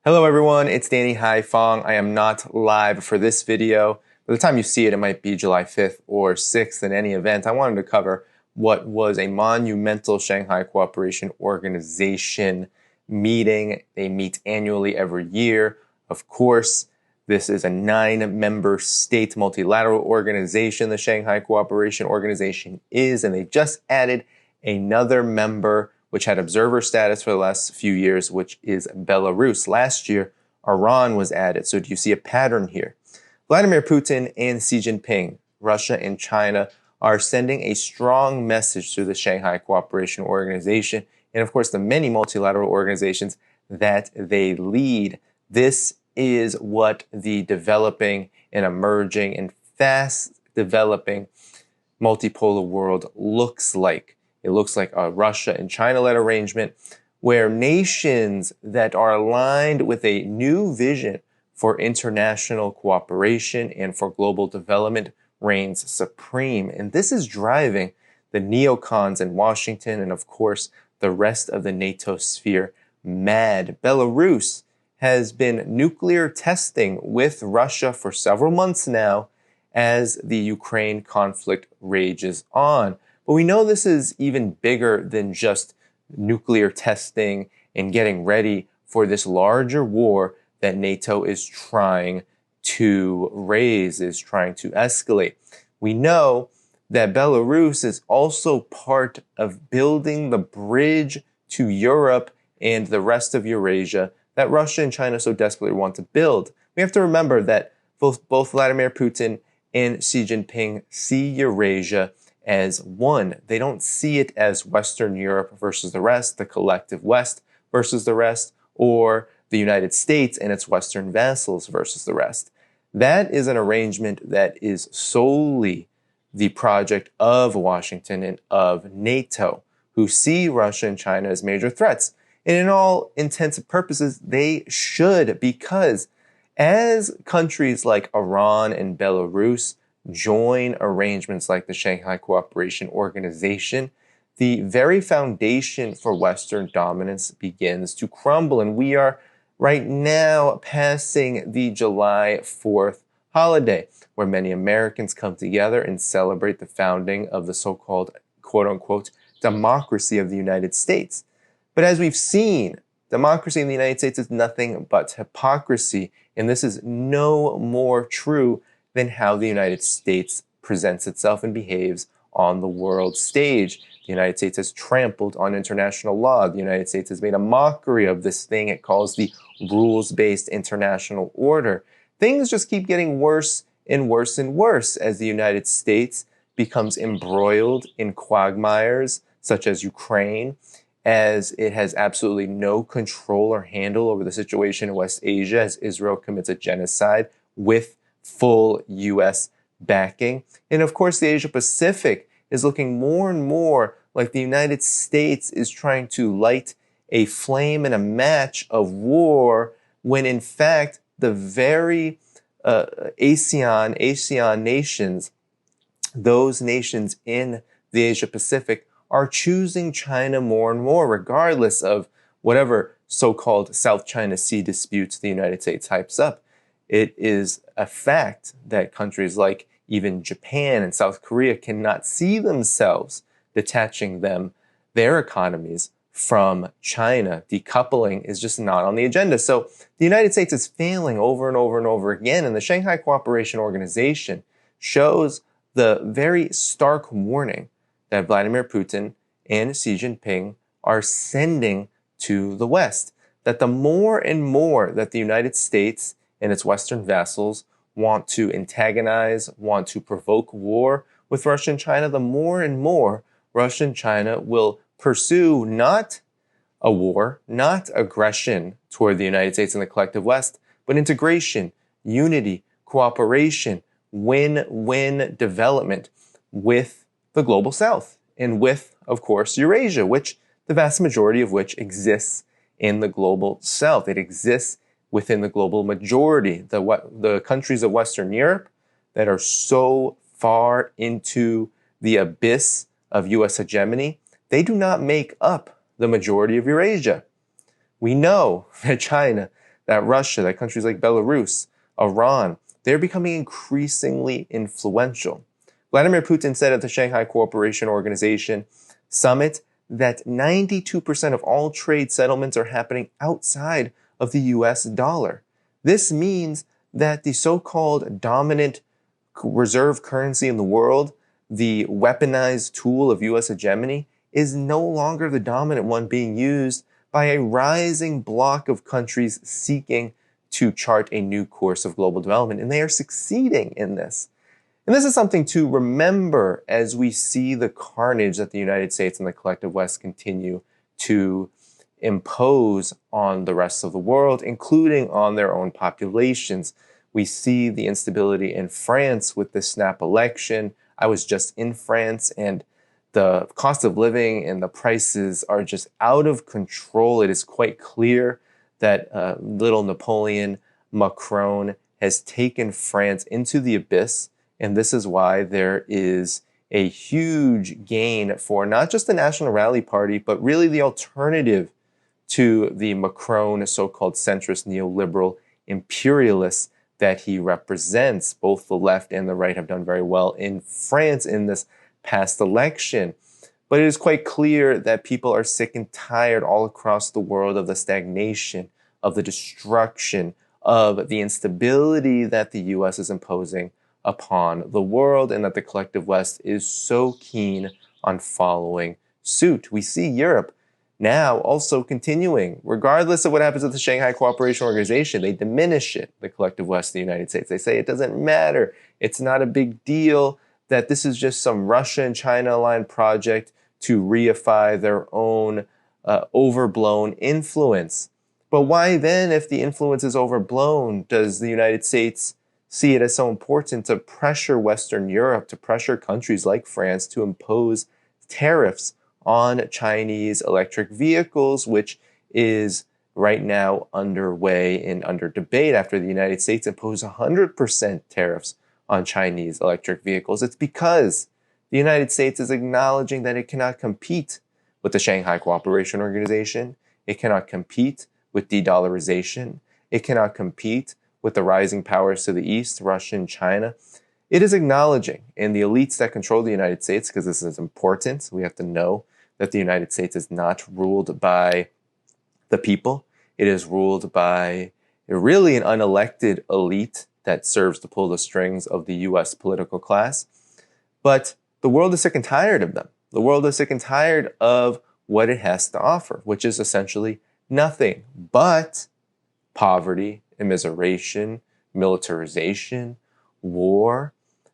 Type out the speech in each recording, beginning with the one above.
Hello everyone, it's Dhaiphong. I am not live for this video. By the time you see it, it might be July 5th or 6th. In any event, I wanted to cover what was a monumental Shanghai Cooperation Organization meeting. They meet annually every year. Of course, this is a 9-member state multilateral organization, the Shanghai Cooperation Organization is, and they just added another member which had observer status for the last few years, which is Belarus. Last year, Iran was added. So do you see a pattern here? Vladimir Putin and Xi Jinping, Russia and China, are sending a strong message through the Shanghai Cooperation Organization and, of course, the many multilateral organizations that they lead. This is what the developing and emerging and fast developing multipolar world looks like. It looks like a Russia and China-led arrangement where nations that are aligned with a new vision for international cooperation and for global development reigns supreme. And this is driving the neocons in Washington and, of course, the rest of the NATO sphere mad. Belarus has been nuclear testing with Russia for several months now as the Ukraine conflict rages on. But we know this is even bigger than just nuclear testing and getting ready for this larger war that NATO is trying to raise, is trying to escalate. We know that Belarus is also part of building the bridge to Europe and the rest of Eurasia that Russia and China so desperately want to build. We have to remember that both Vladimir Putin and Xi Jinping see Eurasia as one. They don't see it as Western Europe versus the rest, the collective West versus the rest, or the United States and its Western vassals versus the rest. That is an arrangement that is solely the project of Washington and of NATO, who see Russia and China as major threats. And in all intents and purposes, they should, because as countries like Iran and Belarus join arrangements like the Shanghai Cooperation Organization, the very foundation for Western dominance begins to crumble. And we are right now passing the July 4th holiday, where many Americans come together and celebrate the founding of the so-called, quote-unquote, democracy of the United States. But as we've seen, democracy in the United States is nothing but hypocrisy, and this is no more true than how the United States presents itself and behaves on the world stage. The United States has trampled on international law. The United States has made a mockery of this thing it calls the rules-based international order. Things just keep getting worse and worse and worse as the United States becomes embroiled in quagmires such as Ukraine, as it has absolutely no control or handle over the situation in West Asia as Israel commits a genocide with full U.S. backing. And of course, the Asia Pacific is looking more and more like the United States is trying to light a flame in a match of war, when in fact, the very ASEAN nations, those nations in the Asia Pacific, are choosing China more and more, regardless of whatever so-called South China Sea disputes the United States hypes up. It is a fact that countries like even Japan and South Korea cannot see themselves detaching their economies from China. Decoupling is just not on the agenda. So the United States is failing over and over and over again, and the Shanghai Cooperation Organization shows the very stark warning that Vladimir Putin and Xi Jinping are sending to the West, that the more and more that the United States and its Western vassals want to antagonize, want to provoke war with Russia and China, the more and more Russia and China will pursue not a war, not aggression toward the United States and the collective West, but integration, unity, cooperation, win-win development with the global South and with, of course, Eurasia, which the vast majority of which exists in the global South. It exists within the global majority, the countries of Western Europe that are so far into the abyss of U.S. hegemony, they do not make up the majority of Eurasia. We know that China that Russia, that countries like Belarus, Iran, they're becoming increasingly influential. Vladimir Putin said at the Shanghai Cooperation Organization Summit that 92% of all trade settlements are happening outside of the US dollar. This means that the so-called dominant reserve currency in the world, the weaponized tool of US hegemony, is no longer the dominant one being used by a rising bloc of countries seeking to chart a new course of global development. And they are succeeding in this. And this is something to remember as we see the carnage that the United States and the collective West continue to impose on the rest of the world, including on their own populations. We see the instability in France with the snap election. I was just in France, and the cost of living and the prices are just out of control. It is quite clear that little Napoleon Macron has taken France into the abyss. And this is why there is a huge gain for not just the National Rally Party, but really the alternative to the Macron so-called centrist neoliberal imperialists that he represents. Both the left and the right have done very well in France in this past election. But it is quite clear that people are sick and tired all across the world of the stagnation, of the destruction, of the instability that the US is imposing upon the world, and that the collective West is so keen on following suit. We see Europe now also continuing, regardless of what happens at the Shanghai Cooperation Organization, they diminish it, the collective West, the United States. They say it doesn't matter. It's not a big deal, that this is just some Russia and China aligned project to reify their own overblown influence. But why then, if the influence is overblown, does the United States see it as so important to pressure Western Europe, to pressure countries like France to impose tariffs on Chinese electric vehicles, which is right now underway and under debate after the United States imposed 100% tariffs on Chinese electric vehicles? It's because the United States is acknowledging that it cannot compete with the Shanghai Cooperation Organization. It cannot compete with de-dollarization. It cannot compete with the rising powers to the east, Russia and China. It is acknowledging, and the elites that control the United States, because this is important, we have to know that the United States is not ruled by the people. It is ruled by really an unelected elite that serves to pull the strings of the US political class. But the world is sick and tired of them. The world is sick and tired of what it has to offer, which is essentially nothing but poverty, immiseration, militarization, war.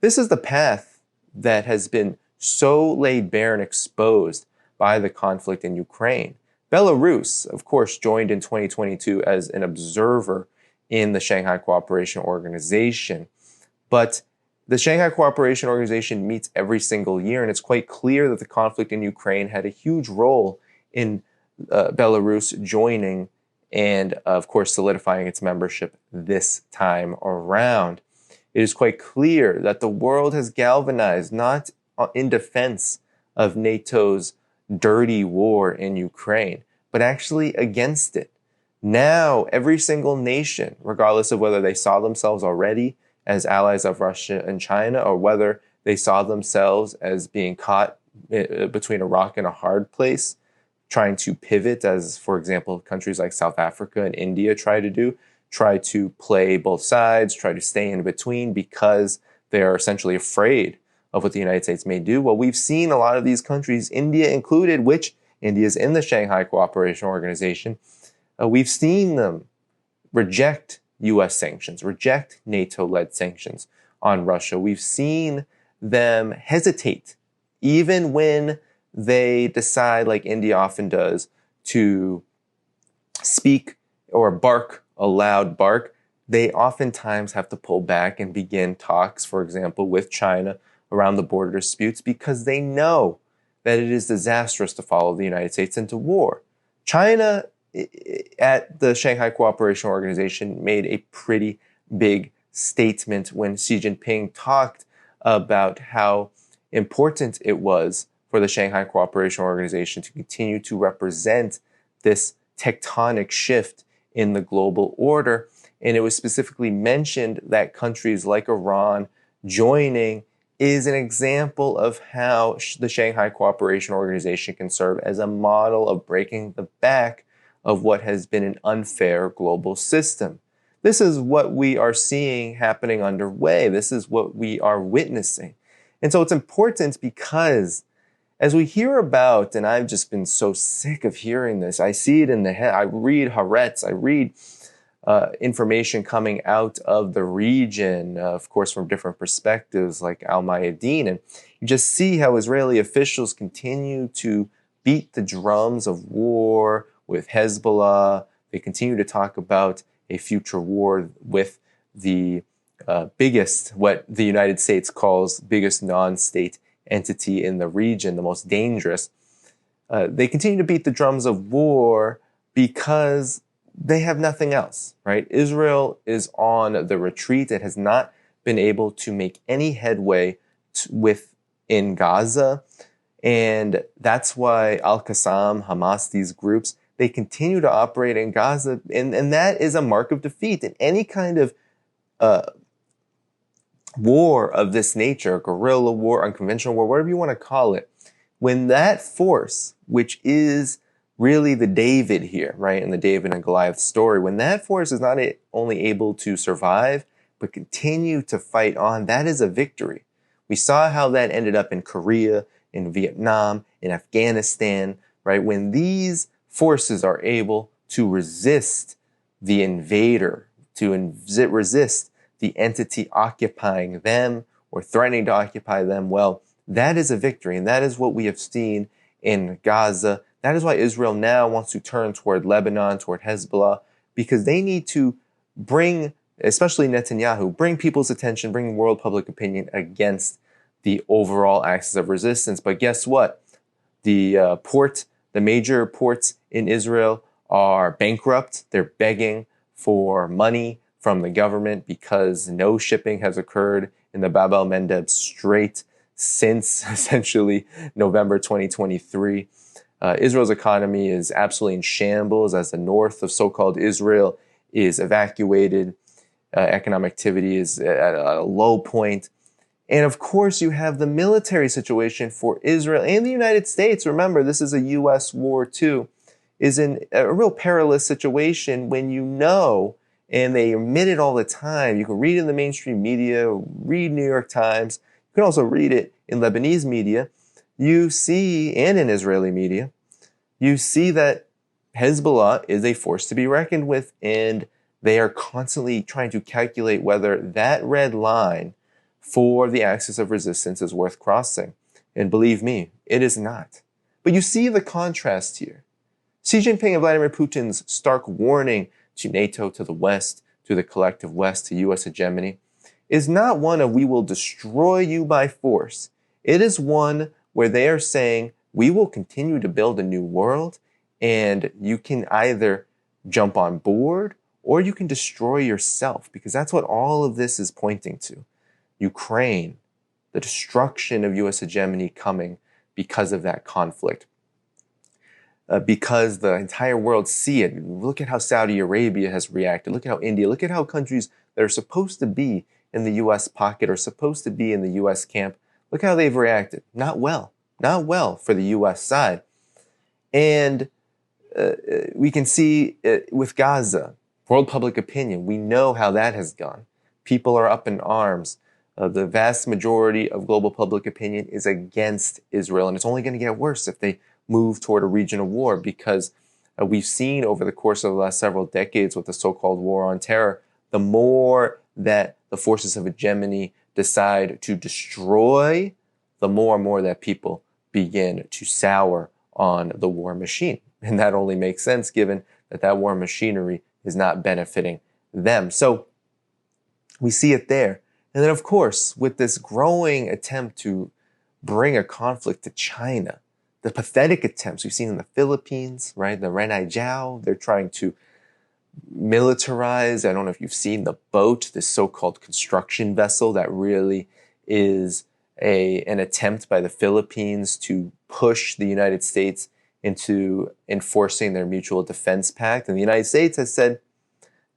This is the path that has been so laid bare and exposed by the conflict in Ukraine. Belarus, of course, joined in 2022 as an observer in the Shanghai Cooperation Organization. But the Shanghai Cooperation Organization meets every single year, and it's quite clear that the conflict in Ukraine had a huge role in Belarus joining and, of course, solidifying its membership this time around. It is quite clear that the world has galvanized not in defense of NATO's dirty war in Ukraine, but actually against it. Now, every single nation, regardless of whether they saw themselves already as allies of Russia and China, or whether they saw themselves as being caught between a rock and a hard place, trying to pivot, as, for example, countries like South Africa and India try to do, try to play both sides, try to stay in between because they are essentially afraid of what the United States may do. Well, we've seen a lot of these countries, India included, which India is in the Shanghai Cooperation Organization, we've seen them reject US sanctions, reject NATO-led sanctions on Russia. We've seen them hesitate, even when they decide, like India often does, to speak or bark a loud bark. They oftentimes have to pull back and begin talks, for example, with China around the border disputes, because they know that it is disastrous to follow the United States into war. China, at the Shanghai Cooperation Organization, made a pretty big statement when Xi Jinping talked about how important it was for the Shanghai Cooperation Organization to continue to represent this tectonic shift in the global order. And it was specifically mentioned that countries like Iran joining is an example of how the Shanghai Cooperation Organization can serve as a model of breaking the back of what has been an unfair global system. This is what we are seeing happening underway. This is what we are witnessing. And so it's important because as we hear about, and I've just been so sick of hearing this, I see it in the head, I read Haaretz, I read information coming out of the region, of course, from different perspectives like Al Mayadeen, and you just see how Israeli officials continue to beat the drums of war with Hezbollah. They continue to talk about a future war with the biggest, what the United States calls biggest non-state entity in the region, the most dangerous. They continue to beat the drums of war because they have nothing else, right? Israel is on the retreat. It has not been able to make any headway within Gaza. And that's why Al-Qassam, Hamas, these groups, they continue to operate in Gaza. And that is a mark of defeat. In any kind of war of this nature, guerrilla war, unconventional war, whatever you want to call it, when that force, which is really the David here, right, in the David and Goliath story, when that force is not only able to survive, but continue to fight on, that is a victory. We saw how that ended up in Korea, in Vietnam, in Afghanistan, right? When these forces are able to resist the invader, to resist the entity occupying them or threatening to occupy them, well, that is a victory. And that is what we have seen in Gaza. That is why Israel now wants to turn toward Lebanon, toward Hezbollah, because they need to bring, especially Netanyahu, bring people's attention, bring world public opinion against the overall axis of resistance. But guess what? The major ports in Israel are bankrupt. They're begging for money from the government because no shipping has occurred in the Bab el-Mandeb Strait since essentially November 2023. Israel's economy is absolutely in shambles as the north of so-called Israel is evacuated. Economic activity is at a low point. And of course, you have the military situation for Israel and the United States. Remember, this is a U.S. war too, is in a real perilous situation when you know, and they admit it all the time. You can read it in the mainstream media, read New York Times. You can also read it in Lebanese media. You see, and in Israeli media, you see that Hezbollah is a force to be reckoned with, and they are constantly trying to calculate whether that red line for the axis of resistance is worth crossing. And believe me, it is not. But you see the contrast here. Xi Jinping and Vladimir Putin's stark warning to NATO, to the West, to the collective West, to U.S. hegemony, is not one of we will destroy you by force. It is one where they are saying we will continue to build a new world, and you can either jump on board or you can destroy yourself, because that's what all of this is pointing to. Ukraine, the destruction of U.S. hegemony coming because of that conflict. Because the entire world see it. Look at how Saudi Arabia has reacted. Look at how India, look at how countries that are supposed to be in the U.S. pocket or supposed to be in the U.S. camp, look how they've reacted. Not well. Not well for the U.S. side. And we can see with Gaza, world public opinion, we know how that has gone. People are up in arms. The vast majority of global public opinion is against Israel, and it's only going to get worse if they move toward a regional war, because we've seen over the course of the last several decades with the so-called war on terror, the more that the forces of hegemony decide to destroy, the more and more that people begin to sour on the war machine. And that only makes sense given that that war machinery is not benefiting them. So we see it there. And then, of course, with this growing attempt to bring a conflict to China, the pathetic attempts we've seen in the Philippines, right? The Renai Jiao, they're trying to militarize. I don't know if you've seen the boat, this so-called construction vessel that really is an attempt by the Philippines to push the United States into enforcing their mutual defense pact. And the United States has said,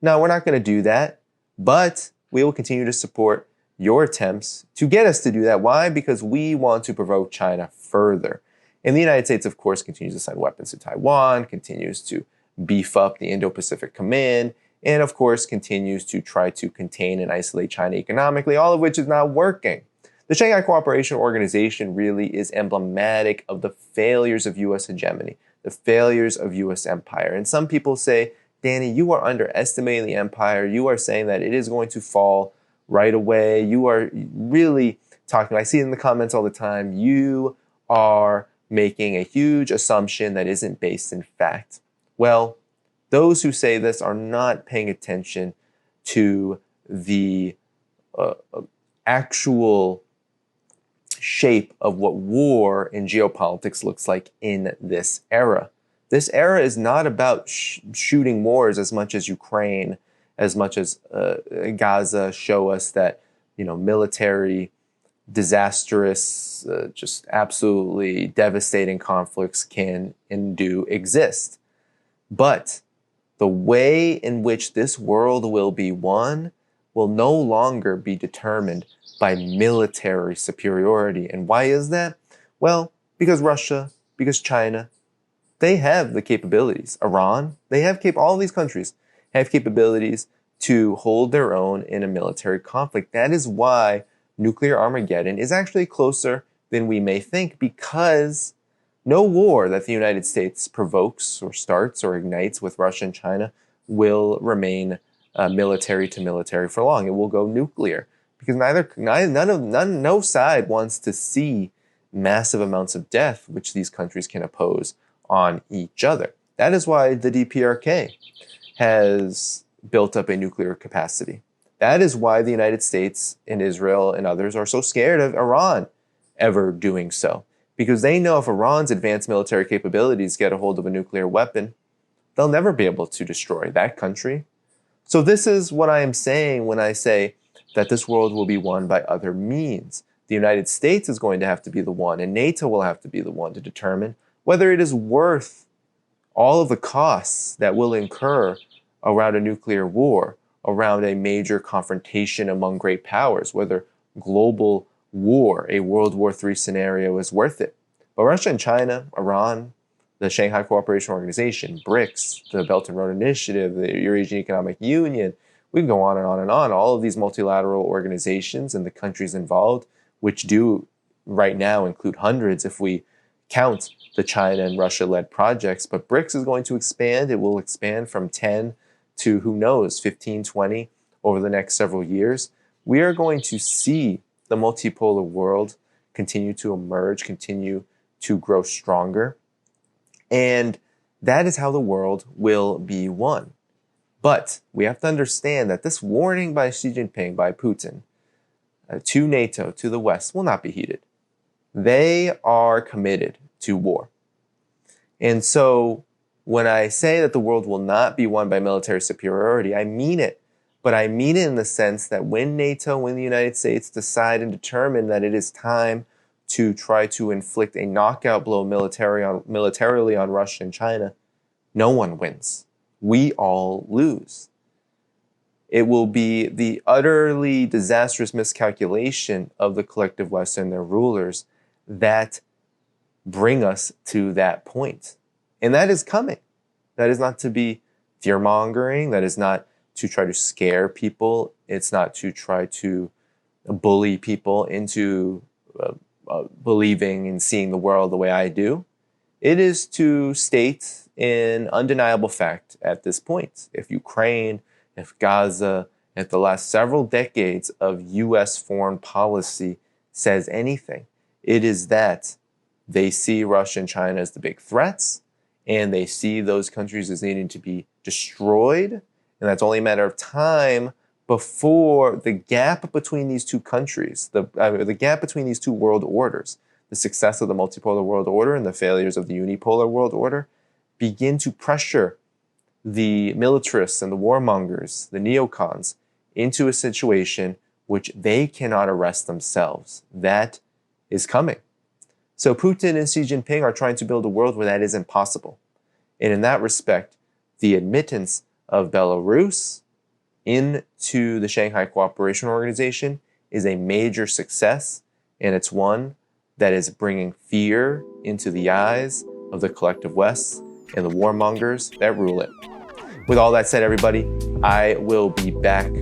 No, we're not going to do that, but we will continue to support your attempts to get us to do that. Why? Because we want to provoke China further. And the United States, of course, continues to send weapons to Taiwan, continues to beef up the Indo-Pacific Command, and of course continues to try to contain and isolate China economically, all of which is not working. The Shanghai Cooperation Organization really is emblematic of the failures of U.S. hegemony, the failures of U.S. empire. And some people say, Danny, you are underestimating the empire. You are saying that it is going to fall right away. You are really talking, I see it in the comments all the time, you are making a huge assumption that isn't based in fact. Well, those who say this are not paying attention to the actual shape of what war in geopolitics looks like in this era. This era is not about shooting wars as much as Ukraine, as much as Gaza show us that, military, disastrous, just absolutely devastating conflicts can and do exist. But the way in which this world will be won will no longer be determined by military superiority. And why is that? Well, because Russia, because China, they have the capabilities. Iran, all these countries have capabilities to hold their own in a military conflict. That is why nuclear Armageddon is actually closer than we may think, because no war that the United States provokes or starts or ignites with Russia and China will remain military to military for long. It will go nuclear, because no side wants to see massive amounts of death which these countries can oppose on each other. That is why the DPRK has built up a nuclear capacity. That is why the United States and Israel and others are so scared of Iran ever doing so. Because they know if Iran's advanced military capabilities get a hold of a nuclear weapon, they'll never be able to destroy that country. So this is what I am saying when I say that this world will be won by other means. The United States is going to have to be the one, and NATO will have to be the one to determine whether it is worth all of the costs that will incur around a nuclear war, around a major confrontation among great powers, whether global war, a World War III scenario, is worth it. But Russia and China, Iran, the Shanghai Cooperation Organization, BRICS, the Belt and Road Initiative, the Eurasian Economic Union, we can go on and on and on. All of these multilateral organizations and the countries involved, which do right now include hundreds if we count the China and Russia-led projects. But BRICS is going to expand. It will expand from 10 to, who knows, 15, 20 over the next several years. We are going to see the multipolar world continue to emerge, continue to grow stronger. And that is how the world will be won. But we have to understand that this warning by Xi Jinping, by Putin, to NATO, to the West, will not be heeded. They are committed to war. And so when I say that the world will not be won by military superiority, I mean it. But I mean it in the sense that when NATO, when the United States decide and determine that it is time to try to inflict a knockout blow militarily on Russia and China, no one wins. We all lose. It will be the utterly disastrous miscalculation of the collective West and their rulers that bring us to that point. And that is coming. That is not to be fear-mongering. That is not to try to scare people. It's not to try to bully people into believing and seeing the world the way I do. It is to state an undeniable fact at this point. If Ukraine, if Gaza, if the last several decades of U.S. foreign policy says anything, it is that they see Russia and China as the big threats, and they see those countries as needing to be destroyed, and that's only a matter of time before the gap between these two countries, the gap between these two world orders, the success of the multipolar world order and the failures of the unipolar world order, begin to pressure the militarists and the warmongers, the neocons, into a situation which they cannot arrest themselves. That is coming. So Putin and Xi Jinping are trying to build a world where that isn't possible. And in that respect, the admittance of Belarus, into the Shanghai Cooperation Organization is a major success, and it's one that is bringing fear into the eyes of the collective West and the warmongers that rule it. With all that said, everybody, I will be back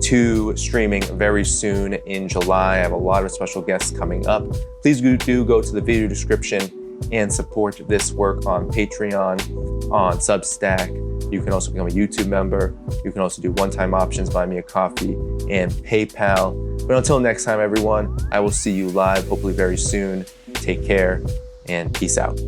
to streaming very soon in July. I have a lot of special guests coming up. Please do go to the video description and support this work on Patreon, on Substack. You can also become a YouTube member. You can also do one-time options, buy me a coffee, and PayPal. But until next time, everyone, I will see you live, hopefully very soon. Take care and peace out.